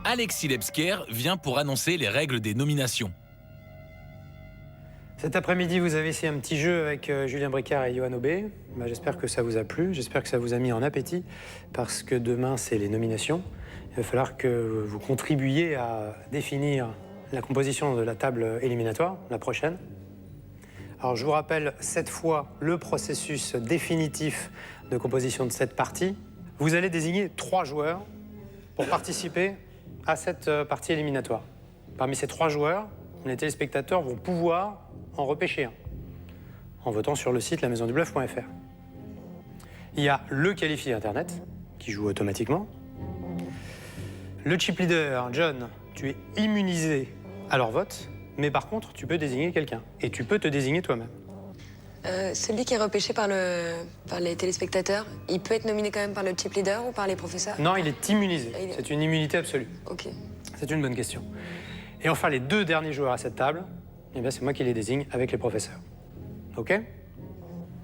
Alexis Lebsker vient pour annoncer les règles des nominations. Cet après-midi, vous avez essayé un petit jeu avec Julien Bricard et Johan Aubé. J'espère que ça vous a plu, j'espère que ça vous a mis en appétit, parce que demain, c'est les nominations. Il va falloir que vous contribuiez à définir la composition de la table éliminatoire, la prochaine. Alors, je vous rappelle cette fois le processus définitif de composition de cette partie. Vous allez désigner 3 joueurs pour participer à cette partie éliminatoire. Parmi ces 3 joueurs, les téléspectateurs vont pouvoir en repêcher un en votant sur le site lamaisondubluff.fr. Il y a le qualifié Internet qui joue automatiquement. Le chip leader, John, tu es immunisé à leur vote, mais par contre, tu peux désigner quelqu'un et tu peux te désigner toi-même. Celui qui est repêché par les téléspectateurs, il peut être nominé quand même par le chip leader ou par les professeurs? Non, il est immunisé. C'est une immunité absolue. Ok. C'est une bonne question. Et enfin, les 2 derniers joueurs à cette table, eh bien, c'est moi qui les désigne avec les professeurs. OK?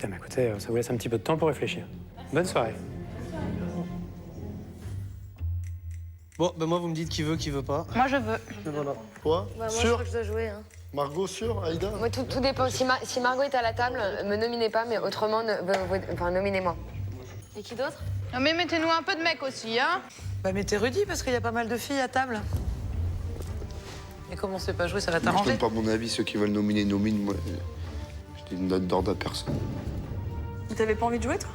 Écoutez, ça vous laisse un petit peu de temps pour réfléchir. Bonne soirée. Bon, ben moi, vous me dites qui veut pas. Moi, je veux. Et voilà. Toi Bah, moi, je sûr crois que je dois jouer. Hein. Margot, sûr Aïda? Moi, tout dépend. Si Margot est à la table, me nominez pas, mais autrement, nominez-moi. Et qui d'autre? Non, mais mettez-nous un peu de mecs aussi, hein. Bah mettez Rudy, parce qu'il y a pas mal de filles à table. Et comme on sait pas jouer, ça va Moi, je t'arranger. donne pas mon avis, ceux qui veulent nominer, nominent. Moi, je donne d'ordre à personne. T'avais pas envie de jouer, toi?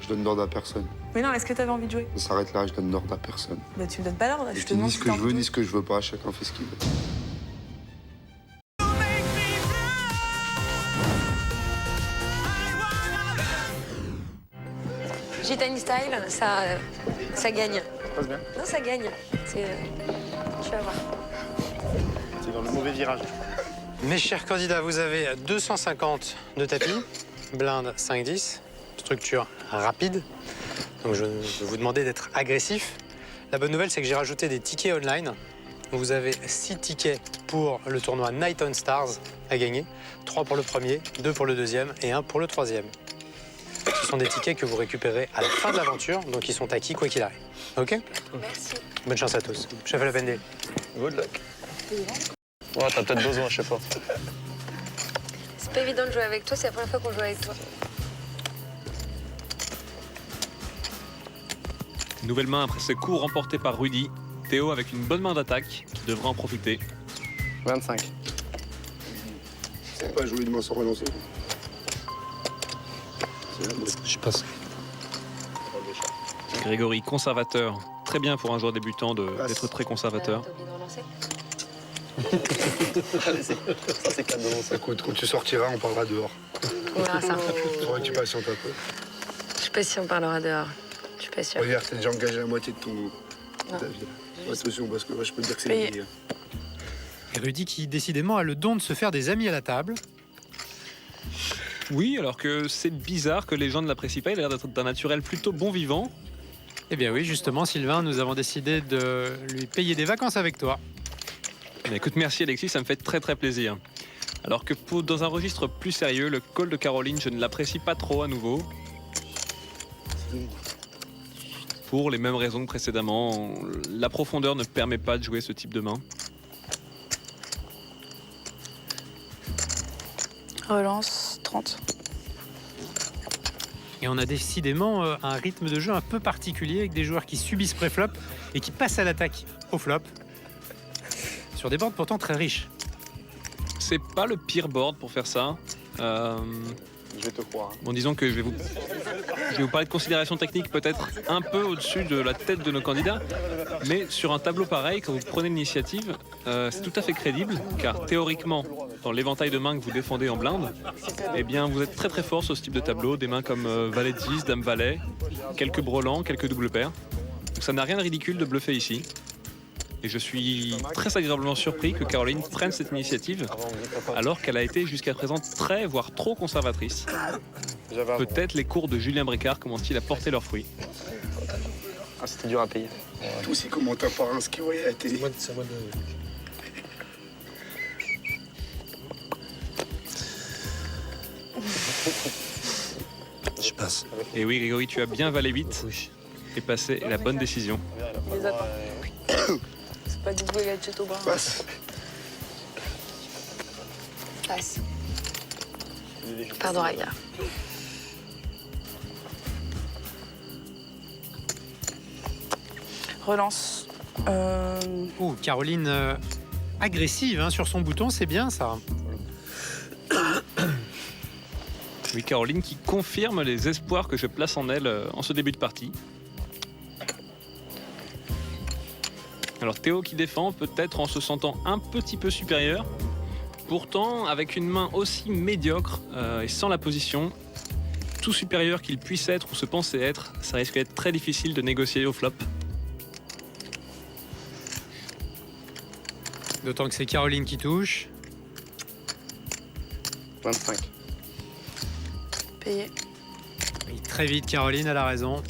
Je donne d'ordre à personne. Mais non, est-ce que t'avais envie de jouer? Ça s'arrête là, je donne d'ordre à personne. Bah tu me donnes pas l'ordre, je Je te dis demande ni si ce t'as que je envie veux, de ni jouer. ce que je veux pas, chacun fait ce qu'il veut. Gitani Style, ça gagne. Ça passe bien. Non, ça gagne. Tu vas voir. C'est dans le mauvais virage. Mes chers candidats, vous avez 250 de tapis, blinde 5-10, structure rapide. Donc je vais vous demander d'être agressif. La bonne nouvelle, c'est que j'ai rajouté des tickets online. Vous avez 6 tickets pour le tournoi Night on Stars à gagner. 3 pour le premier, 2 pour le deuxième et 1 pour le troisième. Ce sont des tickets que vous récupérez à la fin de l'aventure, donc ils sont acquis quoi qu'il arrive. OK? Merci. Bonne chance à tous. Chef à la Pendé. Good luck. Ouais, t'as peut-être besoin, je sais pas. C'est pas évident de jouer avec toi, c'est la première fois qu'on joue avec toi. Nouvelle main après ce coup remporté par Rudy. Théo avec une bonne main d'attaque qui devrait en profiter. 25. C'est pas jouer demain sans relancer. Je passe. Grégory, conservateur. Très bien pour un joueur débutant d'être très conservateur. T'as oublié de relancer? Ça, c'est cadeau. Ça. Écoute, quand tu sortiras, on parlera dehors. On verra ça. Faudrait que tu patientes un peu. Je sais pas si on parlera dehors. Je suis pas sûre. Regarde, t'as déjà engagé la moitié de ton Non. ta vie. Attention, parce que moi, je peux te dire que c'est Mais- la vie. Et Rudy qui, décidément, a le don de se faire des amis à la table. Oui, alors que c'est bizarre que les gens ne l'apprécient pas. Il a l'air d'être d'un naturel plutôt bon vivant. Eh bien oui, justement, Sylvain, nous avons décidé de lui payer des vacances avec toi. Mais écoute, merci Alexis, ça me fait très très plaisir. Alors que dans un registre plus sérieux, le call de Caroline, je ne l'apprécie pas trop à nouveau. Pour les mêmes raisons que précédemment, la profondeur ne permet pas de jouer ce type de main. Relance, 30. Et on a décidément un rythme de jeu un peu particulier avec des joueurs qui subissent pré-flop et qui passent à l'attaque au flop. Sur des boards pourtant très riches. C'est pas le pire board pour faire ça. Je vais te croire. Bon, disons que je vais vous parler de considérations techniques peut-être un peu au-dessus de la tête de nos candidats. Mais sur un tableau pareil, quand vous prenez l'initiative, c'est tout à fait crédible, car théoriquement, dans l'éventail de mains que vous défendez en blinde, eh bien, vous êtes très très fort sur ce type de tableau. Des mains comme Valet 10, Dame Valet, quelques brelans, quelques doubles paires. Donc ça n'a rien de ridicule de bluffer ici. Et je suis très agréablement surpris que Caroline prenne cette initiative, alors qu'elle a été jusqu'à présent très, voire trop conservatrice. Peut-être les cours de Julien Bricard commencent-ils à porter leurs fruits. Ah, c'était dur à payer. Tous ces commentaires par un ski, ouais, à la télé. C'est à moi de... Je passe. Et oui, Grégory, tu as bien Valet 8 et passé la bonne décision. Les autres. C'est pas du tout gadget au bras. Passe. Passe. Pardon, Raya. Relance. Ouh, Caroline agressive hein, sur son bouton, c'est bien ça. Oui, Caroline qui confirme les espoirs que je place en elle en ce début de partie. Alors Théo qui défend, peut-être en se sentant un petit peu supérieur. Pourtant, avec une main aussi médiocre et sans la position, tout supérieur qu'il puisse être ou se penser être, ça risque d'être très difficile de négocier au flop. D'autant que c'est Caroline qui touche. 25. Payé. Oui, très vite, Caroline, elle a raison.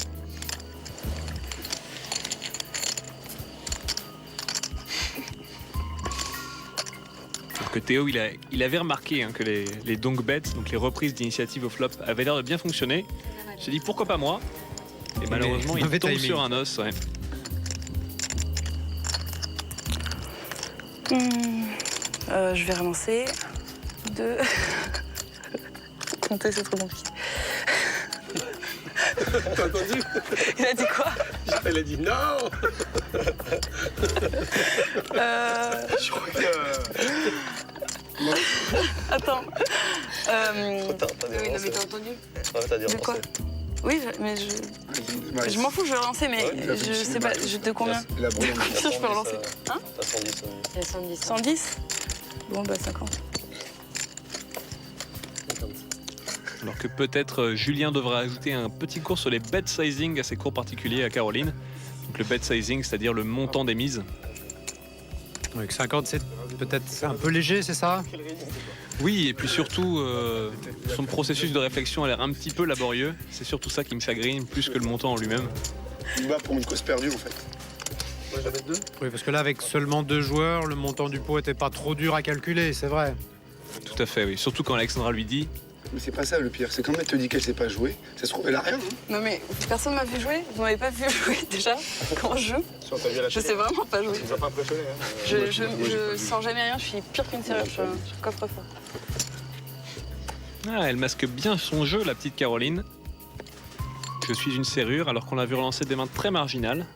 Alors que Théo, il avait remarqué que les donk bets, donc les reprises d'initiative au flop, avaient l'air de bien fonctionner. Il s'est dit pourquoi pas moi. Et malheureusement, il mauvais tombe timing. sur un os. Ouais. Je vais relancer. 2. Compter, c'est trop compliqué. T'as entendu? Il a dit quoi? Elle a dit non. Je crois que. Attends. T'as Oui, non, mais t'as entendu? t'as dit De quoi? Oui, mais je m'en fous, je vais relancer, mais Ouais, je sais pas, de combien? La brûle. Je peux relancer. Hein? T'as 110. Il y a 110. 110? Bon, bah 50. Alors que peut-être Julien devra ajouter un petit cours sur les bet sizing à ses cours particuliers à Caroline. Donc le bet sizing, c'est-à-dire le montant des mises. Donc 50, c'est peut-être un peu léger, c'est ça? Oui, et puis surtout, son processus de réflexion a l'air un petit peu laborieux. C'est surtout ça qui me chagrine, plus que le montant en lui-même. Il bat pour une cause perdue en fait. Moi j'avais 2. Oui, parce que là, avec seulement 2 joueurs, le montant du pot était pas trop dur à calculer, c'est vrai. Tout à fait, oui. Surtout quand Alexandra lui dit Mais c'est pas ça le pire, c'est quand elle te dit qu'elle sait pas jouer, ça se trouve elle a rien. Hein. Non, mais personne m'a vu jouer. Vous m'avez pas vu jouer déjà quand je joue. Sur ta vie à la Je sais vraiment pas jouer. Ça nous a pas impressionné. Hein. Je sens jamais rien, je suis pire qu'une serrure. Je coffre fort. ah, elle masque bien son jeu, la petite Caroline. Je suis une serrure, alors qu'on l'a vu relancer des mains très marginales.